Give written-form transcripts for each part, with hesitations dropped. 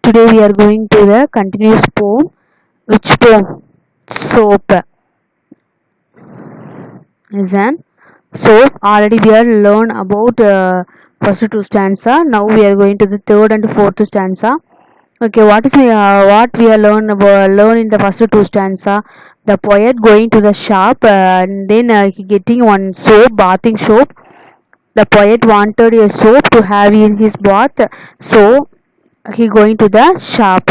Today we are going to the continuous poem. Which poem? Soap. Listen. Soap. Already we are learned about first two stanza. Now we are going to the third and fourth stanza. Okay, what we are learn in the first two stanza? The poet going to the shop and then he getting one soap, bathing soap. The poet wanted a soap to have in his bath, so he going to the shop.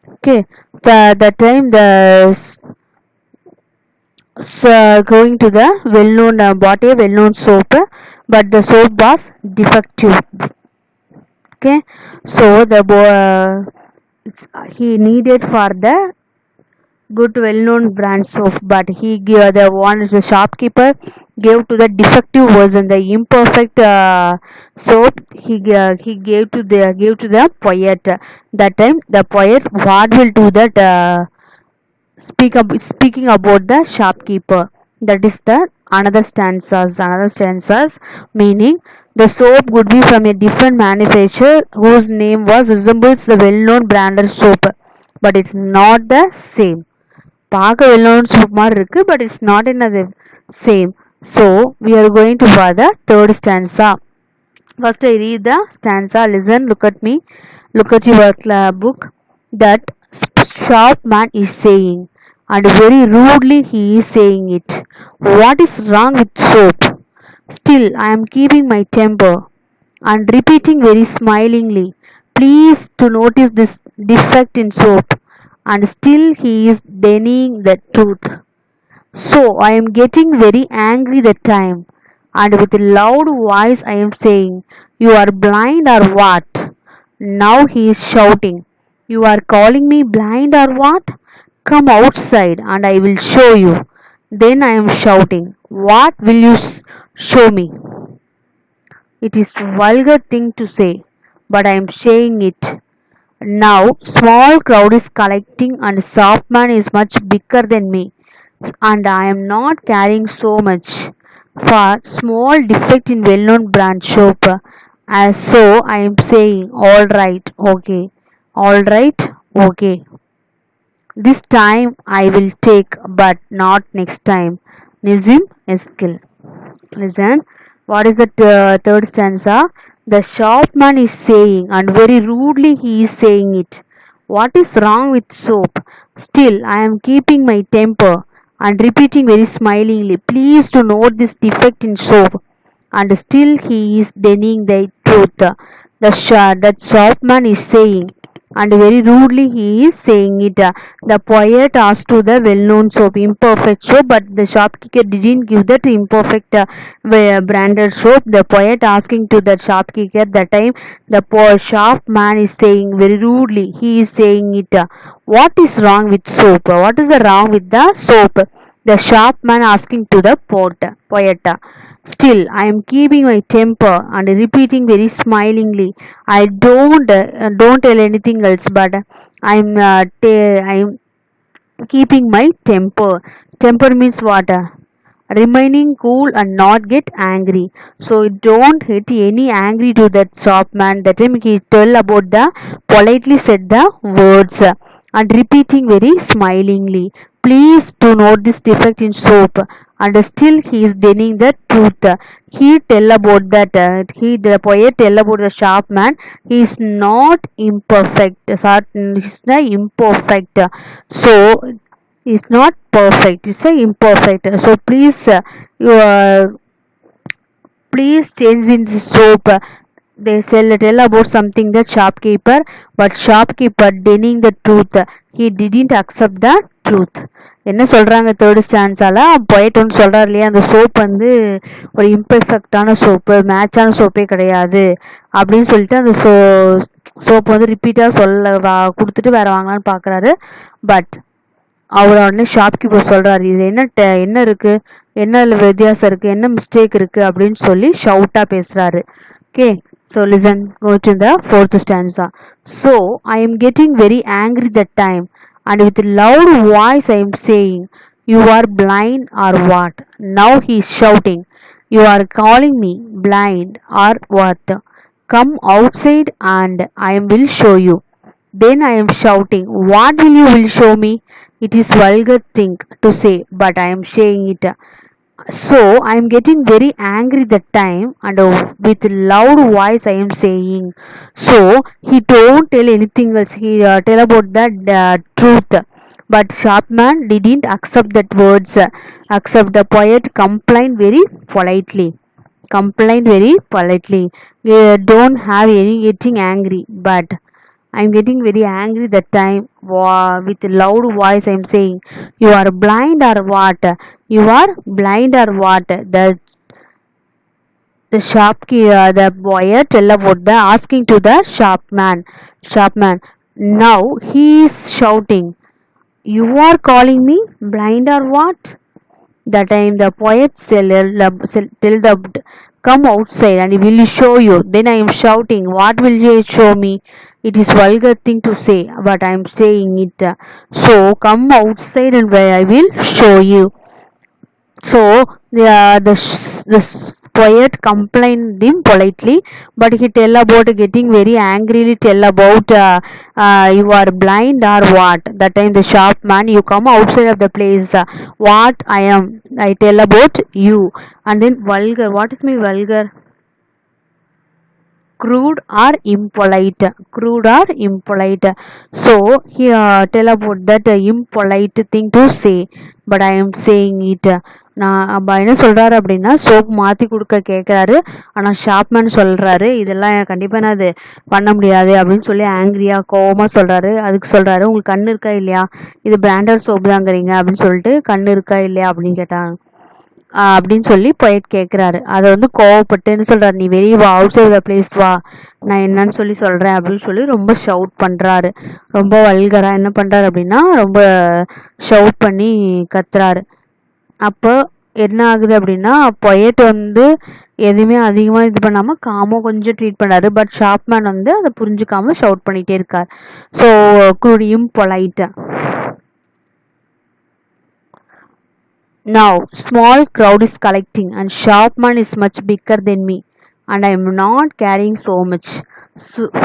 Okay, the time going to the well-known bought a well-known soap, but the soap was defective. Okay, so he needed for the good well-known brand soap, but the shopkeeper gave to the defective version, the imperfect soap. He gave to the poet. That time the poet what will do that, speaking about the shopkeeper. That is the another stanzas meaning the soap could be from a different manufacturer whose name was resembles the well-known branded soap, but it's not the same. பார்க்க வெள்ளோன்னு soap மாதிரி இருக்கு, but it's not in the same. So we are going to for the third stanza. First I read the stanza. Listen, look at me, look at your book. That sharp man is saying, and very rudely he is saying it. What is wrong with soap? Still I am keeping my temper and repeating very smilingly, please to notice this defect in soap, and still he is denying the truth. So I am getting very angry that time, and with a loud voice I am saying, you are blind or what? Now he is shouting, you are calling me blind or what? Come outside and I will show you. Then I am shouting, what will you show me? It is vulgar thing to say, but I am saying it. Now small crowd is collecting and soft man is much bigger than me, and I am not carrying so much for small defect in well-known brand soap. As so I am saying all right, okay, all right, okay. This time I will take, but not next time. Nizim Eskil. Listen, what is the third stanza? The shopman is saying, and very rudely he is saying it. What is wrong with soap? Still, I am keeping my temper and repeating very smilingly, please to note this defect in soap. And still he is denying the truth. That shopman is saying, and very rudely he is saying it. The poet asked to the well-known soap, imperfect soap, but the shopkeeper didn't give that imperfect branded soap. The poet asking to the shopkeeper that time, the poor shopman is saying very rudely, he is saying it. What is wrong with soap? What is the wrong with the soap? The shopman asking to the poet. Still, I am keeping my temper and repeating very smilingly. I don't tell anything else, but I'm keeping my temper. Temper means what? Remaining cool and not get angry. So don't hit any angry to that shopman. That time he tell about the politely said the words and repeating very smilingly. Please do note this defect in soap. And still he is denying the truth. He tell about that. The poet tell about the shopman. He is not imperfect. He's not imperfect. So is not perfect, it's a imperfect. So please you please change in the soap. They tell about something the shopkeeper, but shopkeeper denying the truth. He didn't accept the truth. என்ன சொல்கிறாங்க third ஸ்டான்ஸால் போயிட்டு வந்து சொல்கிறார் இல்லையா, அந்த soap வந்து ஒரு இம்பர்ஃபெக்டான soap, மேட்சான சோப்பே கிடையாது அப்படின்னு சொல்லிட்டு அந்த சோப்பு வந்து ரிப்பீட்டாக கொடுத்துட்டு வேறு வாங்கலான்னு பார்க்குறாரு. பட் அவர் உடனே ஷாப்கீப்பர் சொல்கிறாரு, இது என்ன இருக்குது, என்ன வித்தியாசம் இருக்குது, என்ன மிஸ்டேக் இருக்குது அப்படின்னு சொல்லி ஷவுட்டாக பேசுகிறாரு. Okay, so listen, go to the fourth stanza. So I am getting very angry that time, and with a loud voice I am saying, you are blind or what? Now he is shouting, you are calling me blind or what? Come outside and I will show you. Then I am shouting, what will show me? It is vulgar thing to say, but I am saying it. So I am getting very angry that time, and with loud voice I am saying. So he don't tell anything else. He tell about the truth. But Sharpman didn't accept that words. Accept the poet complained very politely. Complained very politely. Don't have any getting angry, but I'm getting very angry that time. With loud voice I'm saying, you are blind or what? You are blind or what? The shopkeeper, the boy tell about the asking to the shopman. Shopman. Now he is shouting, you are calling me blind or what? That time the poet tell the come outside and he will show you. Then I am shouting, what will you show me? It is vulgar thing to say, but I am saying it. So come outside and where I will show you. So the poet complained him politely, but he tell about getting very angrily tell about you are blind or what. That time the shopman, you come outside of the place. What I am, I tell about you. And then vulgar. What is mean vulgar? Crude or impolite. Crude or impolite. So he tell about that impolite thing to say, but I am saying it. நான் என்ன சொல்றாரு அப்படின்னா soap மாற்றி கொடுக்க கேட்குறாரு. ஆனால் ஷாப்மேன் சொல்கிறாரு இதெல்லாம் கண்டிப்பாக நான் அது பண்ண முடியாது அப்படின்னு சொல்லி ஆங்க்ரியாக கோவமாக சொல்கிறாரு. அதுக்கு சொல்கிறாரு, உங்களுக்கு கண் இருக்கா இல்லையா, இது பிராண்டட் சோப்பு தாங்கிறீங்க அப்படின்னு சொல்லிட்டு கண் இருக்கா இல்லையா அப்படின்னு கேட்டாங்க. அப்படின்னு சொல்லி பொயட் கேட்குறாரு. அதை வந்து கோவப்பட்டு என்ன சொல்கிறாரு, நீ வெளியே வா, அவுட் சைட் த பிளேஸ் வா, நான் என்னன்னு சொல்லி சொல்கிறேன் அப்படின்னு சொல்லி ரொம்ப ஷவுட் பண்ணுறாரு. ரொம்ப வல்கராக என்ன பண்ணுறாரு அப்படின்னா ரொம்ப ஷவுட் பண்ணி கத்துறாரு. அப்போ என்ன ஆகுது அப்படின்னா பொயட் வந்து எதுவுமே அதிகமாக இது பண்ணாமல் காமாக கொஞ்சம் ட்ரீட் பண்ணாரு. பட் ஷாப்மேன் வந்து அதை புரிஞ்சுக்காம ஷவுட் பண்ணிகிட்டே இருக்கார். ஸோ குடியும் polite. Now small crowd is collecting and shopman is much bigger than me and I am not carrying so much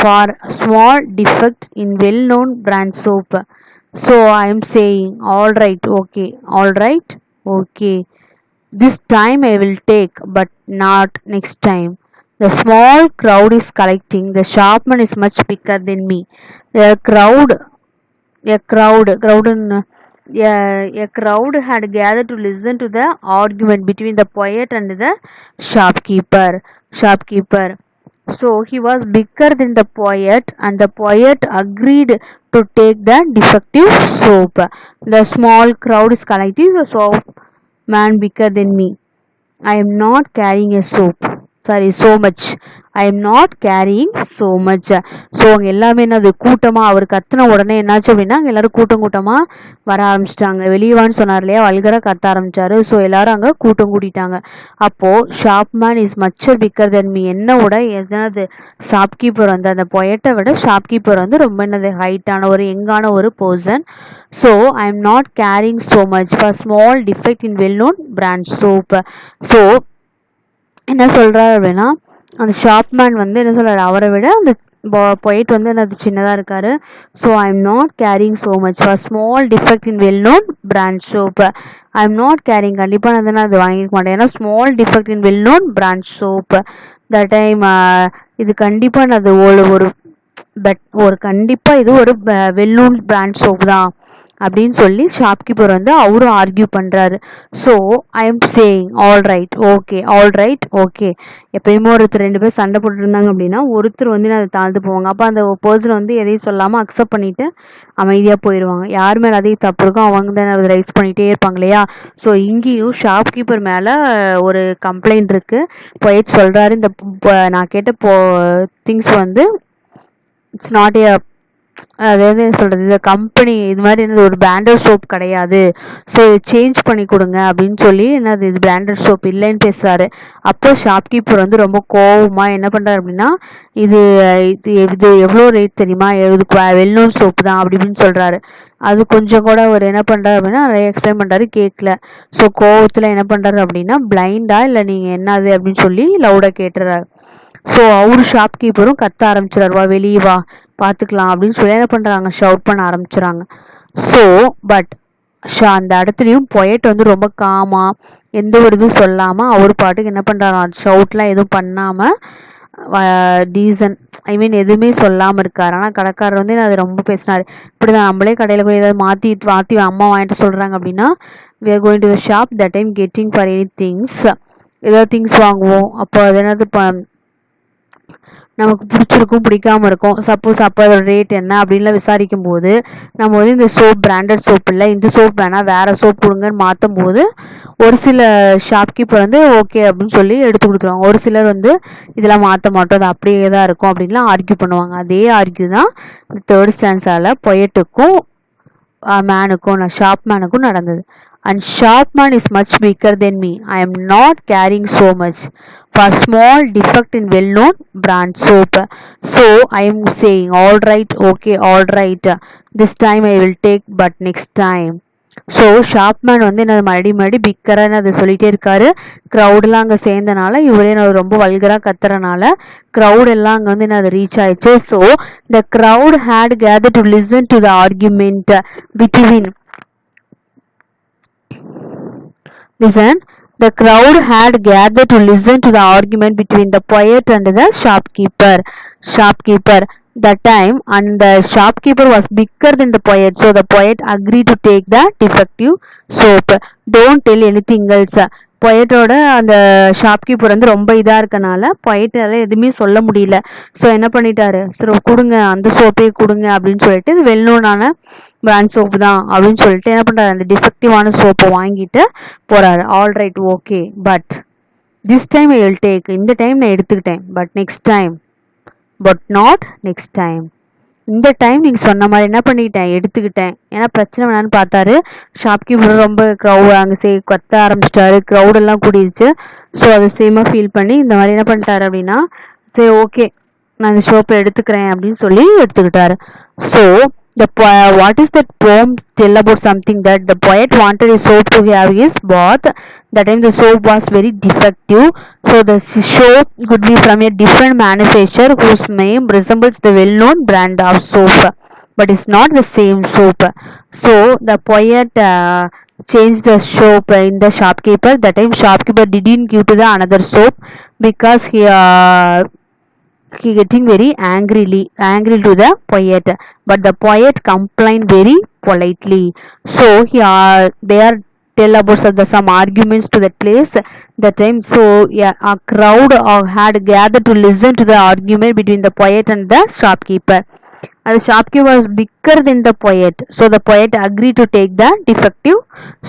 for small defect in well-known brand soap. So I am saying, all right, okay, all right, okay. This time I will take, but not next time. The small crowd is collecting. The shopman is much bigger than me. The crowd a crowd had gathered to listen to the argument between the poet and the shopkeeper. So he was bigger than the poet and the poet agreed to take the defective soap. The small crowd is collecting. The soap man bigger than me. I am not carrying a so much. I am not carrying so much. So அவங்க எல்லாமே என்னது கூட்டமாக அவர் கத்துன உடனே என்னாச்சு அப்படின்னா அங்கே எல்லாரும் கூட்டமாக வர ஆரம்பிச்சிட்டாங்க. வெளியவான்னு சொன்னார் இல்லையா, வல்கராக கத்த ஆரம்பிச்சாரு. ஸோ எல்லாரும் அங்கே கூட்டம் கூட்டிட்டாங்க. அப்போது ஷாப்மேன் இஸ் மச்சர் பிக்கர் தென் மீ, என்ன விட என்னது ஷாப்கீப்பர் வந்து அந்த பொயட்டை விட ஷாப்கீப்பர் வந்து ரொம்ப என்னது ஹைட்டான ஒரு யங்கான ஒரு person. So I am not caring so much for small defect in well known brand soap. So என்ன சொல்கிறாரு அப்படின்னா அந்த ஷாப்மேன் வந்து என்ன சொல்கிறாரு, அவரை விட அந்த பொயட் வந்து என்னது சின்னதாக இருக்காரு. So I am not caring so much for small defect in well known brand soap. I am not caring, கண்டிப்பாக நான் வந்து அது வாங்கிக்க மாட்டேன். ஏன்னா small defect in well known brand soap. The time இது கண்டிப்பாக நான் அது ஒரு கண்டிப்பாக இது ஒரு வெல் நோன் பிராண்ட் சோப் தான் அப்படின்னு சொல்லி ஷாப்கீப்பர் வந்து அவரும் ஆர்கியூ பண்ணுறாரு. So I am saying all right okay, all right okay. எப்பயுமே ஒருத்தர் ரெண்டு பேர் சண்டை போட்டுருந்தாங்க அப்படின்னா ஒருத்தர் வந்து அதை தாழ்ந்து போவாங்க. அப்போ அந்த பர்சன் வந்து எதையும் சொல்லாமல் அக்செப்ட் பண்ணிட்டு அமைதியாக போயிடுவாங்க. யார் மேலே அதையும் தப்பு இருக்கோ அவங்க தான் அதை ரைஸ் பண்ணிகிட்டே இருப்பாங்க இல்லையா. ஸோ இங்கேயும் ஷாப்கீப்பர் மேலே ஒரு கம்ப்ளைண்ட் இருக்குது. பொயட் சொல்கிறாரு, இந்த நான் கேட்ட திங்ஸ் வந்து இட்ஸ் நாட் ஏ, அதாவது என்ன சொல்கிறது, இந்த கம்பெனி இது மாதிரி என்னது ஒரு பிராண்டட் சோப் கிடையாது, ஸோ இது சேஞ்ச் பண்ணி கொடுங்க அப்படின்னு சொல்லி என்னது இது பிராண்டட் சோப் இல்லைன்னு பேசுகிறாரு. அப்போ ஷாப்கீப்பர் வந்து ரொம்ப கோவமாக என்ன பண்ணுறாரு அப்படின்னா இது இது எவ்வளோ ரேட் தெரியுமா, இது வெல் நோன் சோப்பு தான் அப்படி இப்படின்னு சொல்கிறாரு. அது கொஞ்சம் கூட அவர் என்ன பண்ணுறாரு அப்படின்னா நிறைய எக்ஸ்பிளைன் பண்ணுறாரு, கேட்கல. ஸோ கோவத்தில் என்ன பண்ணுறாரு அப்படின்னா பிளைண்டா இல்லை நீங்கள் என்னது அப்படின்னு சொல்லி லவுடாக கேட்டுறாரு. ஸோ அவரு ஷாப்கீப்பரும் கத்த ஆரம்பிச்சிடாரு, வா வெளியே வா பார்த்துக்கலாம் அப்படின்னு சொல்லி என்ன பண்ணுறாங்க, ஷவுட் பண்ண ஆரம்பிச்சுறாங்க. ஸோ பட் அந்த இடத்துலையும் பொயட் வந்து ரொம்ப காமா எந்த ஒரு இதுவும் சொல்லாமல் அவர் பாட்டுக்கு என்ன பண்ணுறாங்க, ஷவுட்லாம் எதுவும் பண்ணாமல் டீசன்ட் ஐ மீன் எதுவுமே சொல்லாமல் இருக்கார். ஆனால் கடைக்காரர் வந்து அது ரொம்ப பேசினார். இப்படி தான் நம்மளே கடையில் போய் ஏதாவது மாற்றி அம்மா வாங்கிட்டு சொல்கிறாங்க அப்படின்னா, we are going to the shop that time getting for any things, ஏதாவது திங்ஸ் வாங்குவோம். அப்போ அது என்னது நமக்கு பிடிச்சிருக்கும் பிடிக்காம இருக்கும். சப்போஸ் அப்போ அதோட ரேட் என்ன அப்படின்லாம் விசாரிக்கும் போது நம்ம வந்து இந்த சோப் பிராண்டட் சோப் இல்லை, இந்த சோப் வேணால் வேறு சோப் கொடுங்கன்னு மாற்றும் போது ஒரு சில ஷாப்கீப்பர் வந்து ஓகே அப்படின்னு சொல்லி எடுத்து கொடுத்துருவாங்க. ஒரு சிலர் வந்து இதெல்லாம் மாற்ற மாட்டோம், அது அப்படியே தான் இருக்கும் அப்படின்லாம் ஆர்கியூ பண்ணுவாங்க. அதே ஆர்கியூ தான் இந்த தேர்ட் ஸ்டான்ஸால பொயட்டுக்கும் மேனுக்கும் ஷாப் மேனுக்கும் நடந்தது. And shopman is much bigger than me. I am not carrying so much for small defect in well-known brand soap. So I am saying, all right, okay, all right. This time I will take, but next time. So shopman வந்து என்ன மறுபடி பிக்கரான்னு அதை சொல்லிகிட்டே இருக்காரு. க்ரௌடெல்லாம் அங்கே சேர்ந்தனால இவரே நான் ரொம்ப வல்கராக கத்துறனால க்ரௌட் எல்லாம் அங்கே வந்து என்ன அது ரீச் ஆயிடுச்சு. So the crowd had gather to listen to the argument between the crowd had gathered to listen to the argument between the poet and the shopkeeper that time, and the shopkeeper was bigger than the poet, so the poet agreed to take the defective soap. Don't tell anything else. பொயட்டோட அந்த shopkeeper வந்து ரொம்ப இதாக இருக்கனால பொயட்டால எதுவுமே சொல்ல முடியல. So என்ன பண்ணிட்டாரு, சரி கொடுங்க அந்த சோப்பே கொடுங்க அப்படின்னு சொல்லிட்டு இது வெல்னோனான பிராண்ட் சோப்பு தான் அப்படின்னு சொல்லிட்டு என்ன பண்ணுறாரு, அந்த டிஃபெக்டிவான சோப்பை வாங்கிட்டு போகிறாரு. All right okay, but this time I will take, இந்த டைம் நான் எடுத்துக்கிட்டேன், but next time, but not next time, இந்த டைம் நீங்கள் சொன்ன மாதிரி என்ன பண்ணிக்கிட்டேன், எடுத்துக்கிட்டேன். ஏன்னா பிரச்சனை வேணான்னு பார்த்தாரு. ஷாப்கீப்பர் ரொம்ப அங்கே கத்த ஆரம்பிச்சிட்டாரு, க்ரௌடெல்லாம் கூடிருச்சு. ஸோ அதை சேமாக ஃபீல் பண்ணி இந்த மாதிரி என்ன பண்ணிட்டாரு அப்படின்னா, சரி ஓகே நான் இந்த ஷோப்பை எடுத்துக்கிறேன் அப்படின்னு சொல்லி எடுத்துக்கிட்டாரு. So what is that poem tell about something that the poet wanted his soap to have his bath. That time the soap was very defective, so the soap could be from a different manufacturer whose name resembles the well-known brand of soap, but it's not the same soap. So the poet changed the soap in the shopkeeper. That time shopkeeper didn't give to the another soap because he getting very angry to the poet, but the poet complained very politely. So they are tell about some arguments to that place that time. So yeah, a crowd had gathered to listen to the argument between the poet and the shopkeeper. And the shopkeeper was bigger than the poet, so the poet agreed to take the defective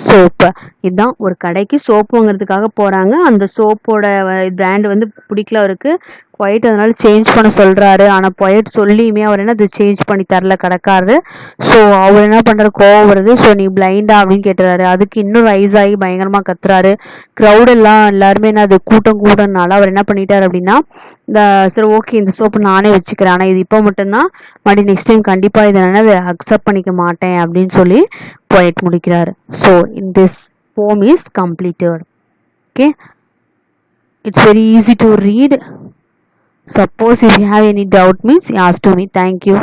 soap. இதுதான் ஒரு கடைக்கு soap வாங்குறதுக்காக போறாங்க. அந்த சோப்போட brand வந்து பிடிக்கல அவருக்கு, poet அதனால சேஞ்ச் பண்ண சொல்றாரு. ஆனால் பொயட் சொல்லியுமே அவர் என்ன அது சேஞ்ச் பண்ணி தரல கடைக்காரரு. ஸோ அவர் என்ன பண்ணுறாரு, கோவம் வருது. ஸோ நீ பிளைண்டா அப்படின்னு கேட்டுறாரு. அதுக்கு இன்னும் ரைஸ் ஆகி பயங்கரமாக கத்துறாரு. க்ரௌடெல்லாம் எல்லாருமே என்ன அது கூட்டம்னால அவர் என்ன பண்ணிட்டார் அப்படின்னா, சரி ஓகே இந்த சோப்பு நானே வச்சுக்கிறேன், ஆனால் இது இப்போ மட்டும்தான், மறுபடியும் நெக்ஸ்ட் டைம் கண்டிப்பாக இதை நான் அதை அக்செப்ட் பண்ணிக்க மாட்டேன் அப்படின்னு சொல்லி பொயட் முடிக்கிறாரு. So in this poem is completed. Okay, it's very easy to read. Suppose if you have any doubt means ask to me. Thank you.